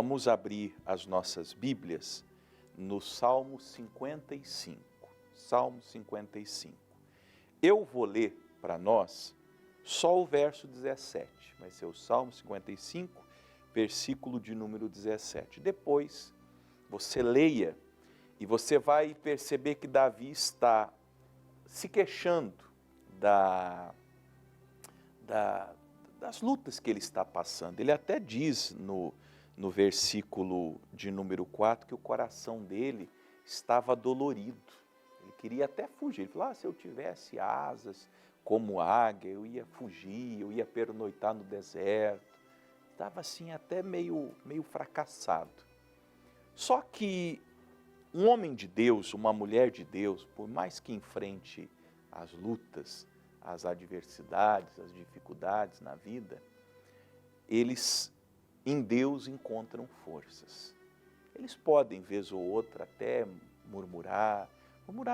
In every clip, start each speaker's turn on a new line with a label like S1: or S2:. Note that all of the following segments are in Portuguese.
S1: Vamos abrir as nossas Bíblias no Salmo 55. Salmo 55. Eu vou ler para nós só o verso 17. Vai ser o Salmo 55, versículo de número 17. Depois, você leia e você vai perceber que Davi está se queixando das lutas que ele está passando. Ele até diz no versículo de número 4 que o coração dele estava dolorido. Ele queria até fugir. Ele falou, se eu tivesse asas como águia, eu ia fugir, eu ia pernoitar no deserto. Estava assim até meio fracassado. Só que um homem de Deus, uma mulher de Deus, por mais que enfrente as lutas, as adversidades, as dificuldades na vida, eles em Deus encontram forças. Eles podem, vez ou outra, até murmurar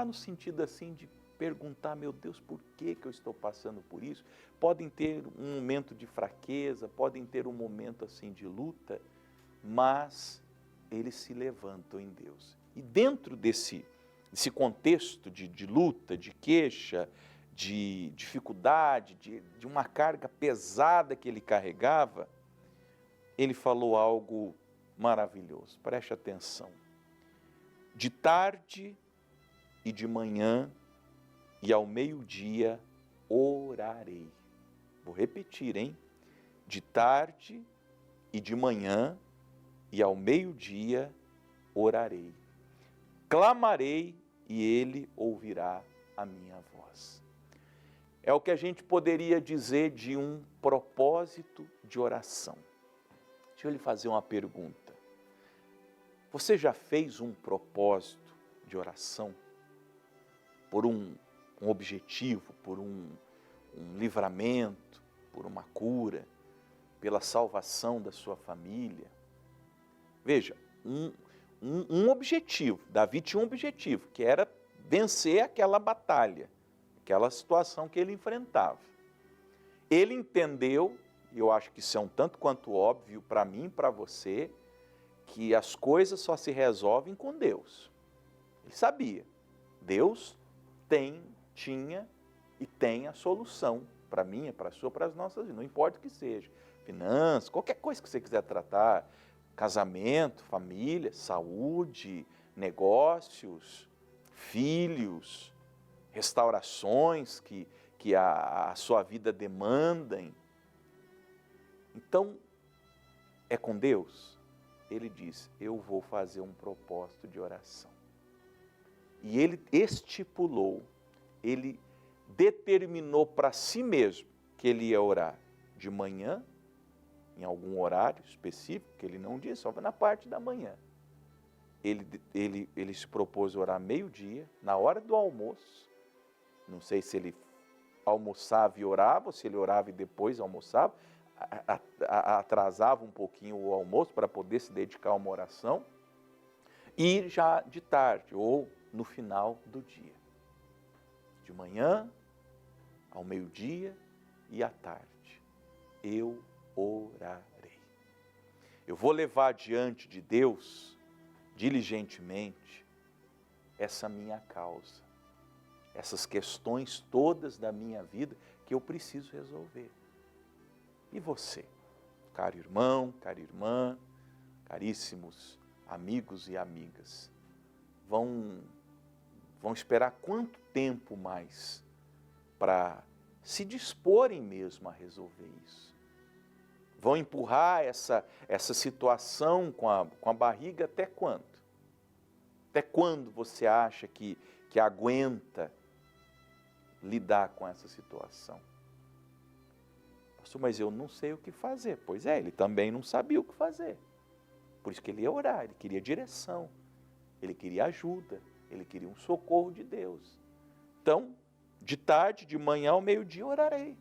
S1: no sentido assim de perguntar, meu Deus, por que eu estou passando por isso? Podem ter um momento de fraqueza, podem ter um momento assim de luta, mas eles se levantam em Deus. E dentro desse contexto de luta, de queixa, de dificuldade, de uma carga pesada que ele carregava, ele falou algo maravilhoso. Preste atenção. De tarde e de manhã e ao meio-dia orarei. Vou repetir, hein? De tarde e de manhã e ao meio-dia orarei. Clamarei e ele ouvirá a minha voz. É o que a gente poderia dizer de um propósito de oração. Deixa eu lhe fazer uma pergunta. Você já fez um propósito de oração por um objetivo, por um livramento, por uma cura, pela salvação da sua família? Veja, um objetivo. Davi tinha um objetivo, que era vencer aquela batalha, aquela situação que ele enfrentava. Ele entendeu, e eu acho que isso é um tanto quanto óbvio para mim e para você, que as coisas só se resolvem com Deus. Ele sabia. Deus tinha e tem a solução para mim, para a sua, para as nossas vidas. Não importa o que seja. Finanças, qualquer coisa que você quiser tratar, casamento, família, saúde, negócios, filhos, restaurações que a sua vida demandem. Então, é com Deus? Ele diz, eu vou fazer um propósito de oração. E ele estipulou, ele determinou para si mesmo que ele ia orar de manhã, em algum horário específico, que ele não disse, só na parte da manhã. Ele se propôs a orar meio-dia, na hora do almoço. Não sei se ele almoçava e orava, ou se ele orava e depois almoçava, atrasava um pouquinho o almoço para poder se dedicar a uma oração, e já de tarde, ou no final do dia. De manhã, ao meio-dia e à tarde. Eu orarei. Eu vou levar diante de Deus, diligentemente, essa minha causa, essas questões todas da minha vida que eu preciso resolver. E você, caro irmão, cara irmã, caríssimos amigos e amigas, vão esperar quanto tempo mais para se disporem mesmo a resolver isso? Vão empurrar essa situação com a barriga até quando? Até quando você acha que aguenta lidar com essa situação? Pastor, mas eu não sei o que fazer. Pois é, ele também não sabia o que fazer. Por isso que ele ia orar, ele queria direção, ele queria ajuda, ele queria um socorro de Deus. Então, de tarde, de manhã ao meio-dia orarei.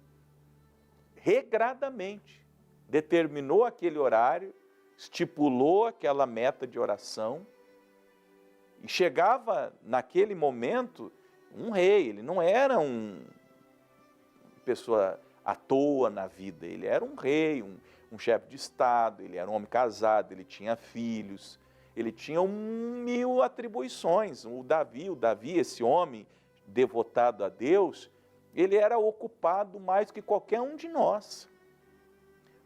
S1: Regradamente. Determinou aquele horário, estipulou aquela meta de oração e chegava naquele momento um rei. Ele não era uma pessoa à toa na vida, ele era um rei, um chefe de Estado, ele era um homem casado, ele tinha filhos, ele tinha 1000 atribuições. O Davi, esse homem devotado a Deus, ele era ocupado mais que qualquer um de nós.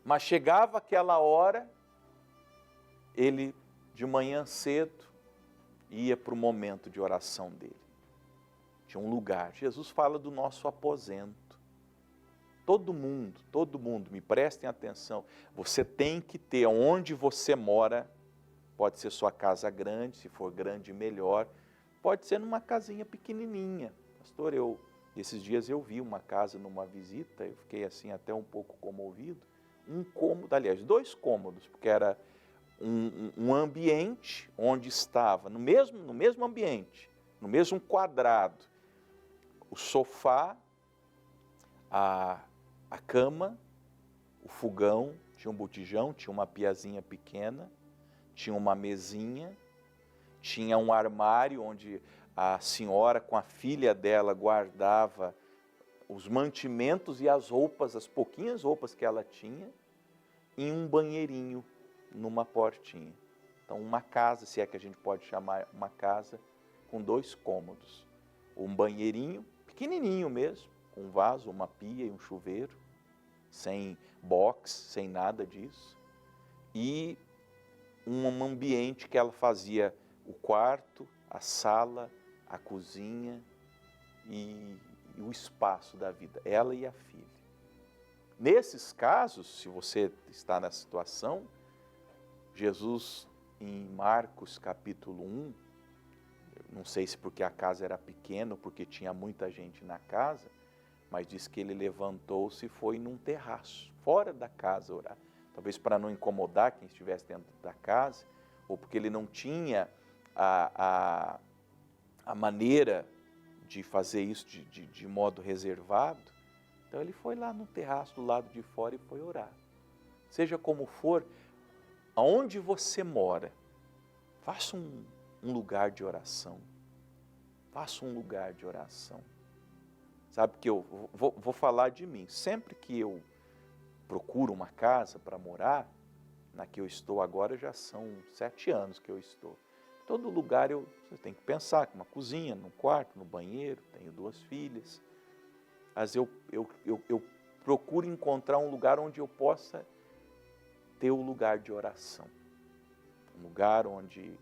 S1: Mas chegava aquela hora, ele de manhã cedo ia para o momento de oração dele. Tinha um lugar. Jesus fala do nosso aposento. Todo mundo, me prestem atenção. Você tem que ter onde você mora, pode ser sua casa grande, se for grande melhor, pode ser numa casinha pequenininha. Pastor, esses dias eu vi uma casa numa visita, eu fiquei assim até um pouco comovido. Um cômodo, aliás, 2 cômodos, porque era um ambiente onde estava, no mesmo ambiente, no mesmo quadrado, o sofá, a cama, o fogão, tinha um botijão, tinha uma piazinha pequena, tinha uma mesinha, tinha um armário onde a senhora com a filha dela guardava os mantimentos e as roupas, as pouquinhas roupas que ela tinha, em um banheirinho, numa portinha. Então, uma casa, se é que a gente pode chamar uma casa, com 2 cômodos. Um banheirinho, pequenininho mesmo, com um vaso, uma pia e um chuveiro, sem box, sem nada disso. E um ambiente que ela fazia o quarto, a sala, a cozinha e o espaço da vida, ela e a filha. Nesses casos, se você está nessa situação, Jesus, em Marcos capítulo 1, não sei se porque a casa era pequena ou porque tinha muita gente na casa, mas diz que ele levantou-se e foi num terraço, fora da casa orar. Talvez para não incomodar quem estivesse dentro da casa, ou porque ele não tinha a maneira de fazer isso de modo reservado. Então ele foi lá no terraço do lado de fora e foi orar. Seja como for, aonde você mora, faça um lugar de oração. Faça um lugar de oração. Sabe que eu vou falar de mim. Sempre que eu procuro uma casa para morar, na que eu estou agora já são 7 anos que eu estou. Todo lugar você tem que pensar, uma cozinha, num quarto, no banheiro, tenho 2 filhas. Mas eu procuro encontrar um lugar onde eu possa ter o lugar de oração. Um lugar onde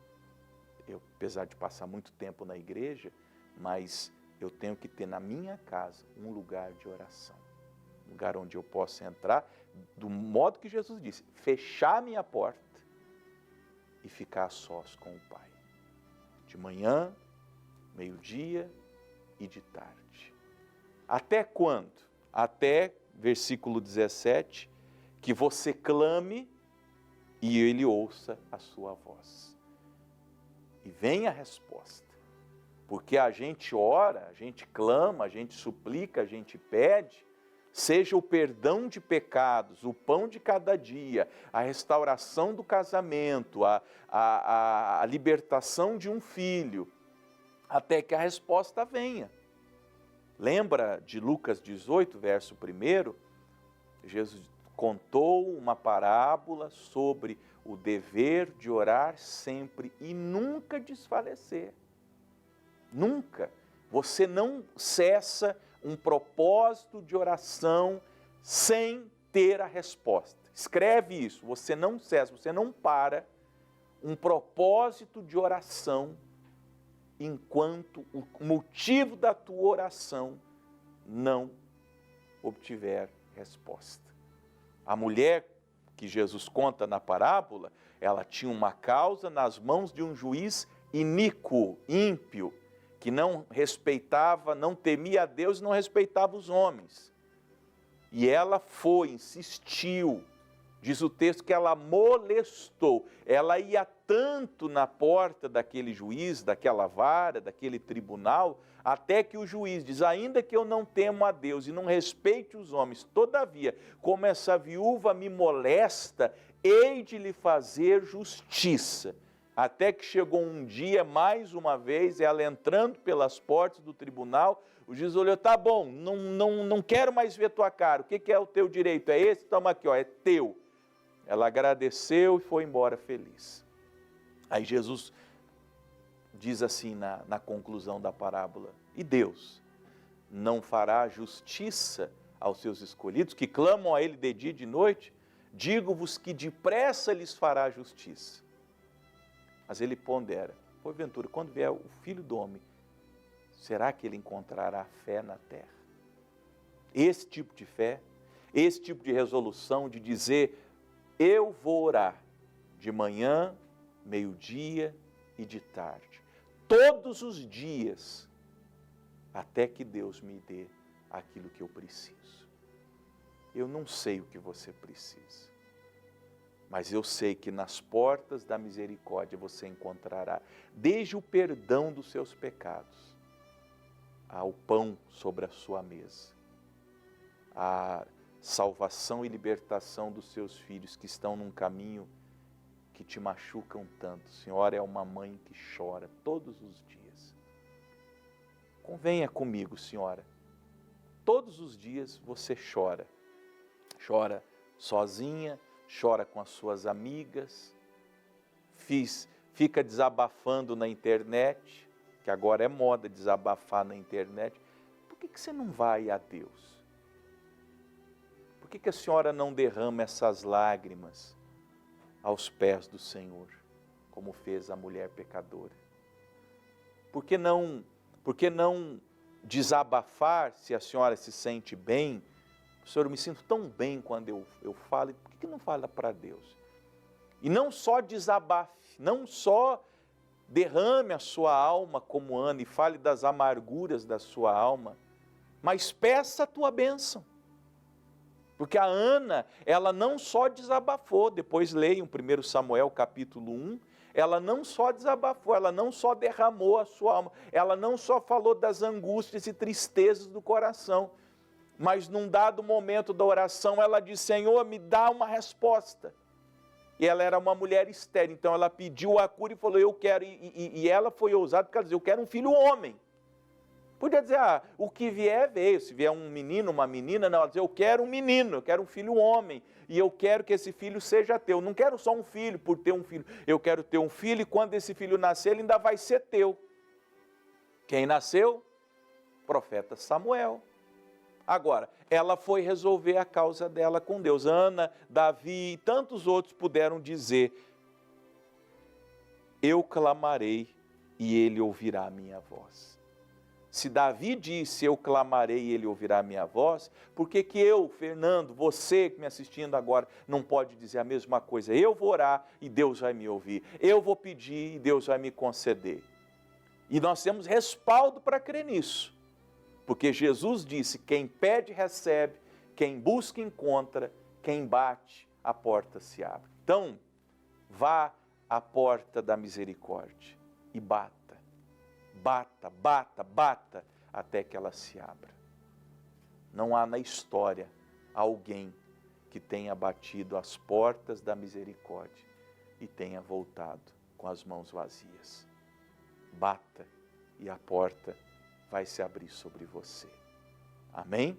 S1: eu, apesar de passar muito tempo na igreja, mas eu tenho que ter na minha casa um lugar de oração. Um lugar onde eu possa entrar, do modo que Jesus disse, fechar minha porta e ficar a sós com o Pai. De manhã, meio-dia e de tarde. Até quando? Até, versículo 17, que você clame e Ele ouça a sua voz. E vem a resposta. Porque a gente ora, a gente clama, a gente suplica, a gente pede, seja o perdão de pecados, o pão de cada dia, a restauração do casamento, a libertação de um filho, até que a resposta venha. Lembra de Lucas 18, verso 1? Jesus contou uma parábola sobre o dever de orar sempre e nunca desfalecer. Nunca. Você não cessa um propósito de oração sem ter a resposta. Escreve isso. Você não cessa, você não para um propósito de oração enquanto o motivo da tua oração não obtiver resposta. A mulher que Jesus conta na parábola, ela tinha uma causa nas mãos de um juiz iníquo, ímpio, que não respeitava, não temia a Deus e não respeitava os homens. E ela foi, insistiu, diz o texto que ela molestou, ela ia tanto na porta daquele juiz, daquela vara, daquele tribunal, até que o juiz diz, ainda que eu não temo a Deus e não respeite os homens, todavia, como essa viúva me molesta, hei de lhe fazer justiça. Até que chegou um dia, mais uma vez, ela entrando pelas portas do tribunal, o juiz olhou, tá bom, não quero mais ver tua cara, o que é o teu direito? É esse? Toma aqui, ó, é teu. Ela agradeceu e foi embora feliz. Aí Jesus diz assim na conclusão da parábola: e Deus não fará justiça aos seus escolhidos, que clamam a Ele de dia e de noite? Digo-vos que depressa lhes fará justiça. Mas ele pondera: porventura, quando vier o Filho do Homem, será que ele encontrará fé na terra? Esse tipo de fé, esse tipo de resolução de dizer: eu vou orar de manhã, meio-dia e de tarde, todos os dias, até que Deus me dê aquilo que eu preciso. Eu não sei o que você precisa, mas eu sei que nas portas da misericórdia você encontrará, desde o perdão dos seus pecados, ao pão sobre a sua mesa, a salvação e libertação dos seus filhos que estão num caminho que te machucam tanto. Senhora é uma mãe que chora todos os dias. Convenha comigo, senhora, todos os dias você chora. Chora sozinha, chora com as suas amigas, fica desabafando na internet, que agora é moda desabafar na internet. Por que você não vai a Deus? Por que a senhora não derrama essas lágrimas aos pés do Senhor, como fez a mulher pecadora? Por que não desabafar, se a senhora se sente bem? Senhor, eu me sinto tão bem quando eu falo. Por que não fala para Deus? E não só desabafe, não só derrame a sua alma como Ana e fale das amarguras da sua alma, mas peça a tua bênção. Porque a Ana, ela não só desabafou, depois leiam 1 Samuel capítulo 1, ela não só desabafou, ela não só derramou a sua alma, ela não só falou das angústias e tristezas do coração, mas num dado momento da oração ela disse: Senhor, me dá uma resposta. E ela era uma mulher estéril, então ela pediu a cura e falou: eu quero, e ela foi ousada porque ela dizia: eu quero um filho homem. Podia dizer: o que vier, veio. Se vier um menino, uma menina, não, ela dizia: eu quero um menino, eu quero um filho homem, e eu quero que esse filho seja teu. Não quero só um filho por ter um filho, eu quero ter um filho, e quando esse filho nascer, ele ainda vai ser teu. Quem nasceu? O profeta Samuel. Agora, ela foi resolver a causa dela com Deus. Ana, Davi e tantos outros puderam dizer: eu clamarei e ele ouvirá a minha voz. Se Davi disse: eu clamarei e ele ouvirá a minha voz, por que eu, Fernando, você que me assistindo agora, não pode dizer a mesma coisa? Eu vou orar e Deus vai me ouvir. Eu vou pedir e Deus vai me conceder. E nós temos respaldo para crer nisso. Porque Jesus disse: quem pede, recebe, quem busca, encontra, quem bate, a porta se abre. Então, vá à porta da misericórdia e bata, bata, bata, bata, até que ela se abra. Não há na história alguém que tenha batido as portas da misericórdia e tenha voltado com as mãos vazias. Bata e a porta vai se abrir sobre você. Amém?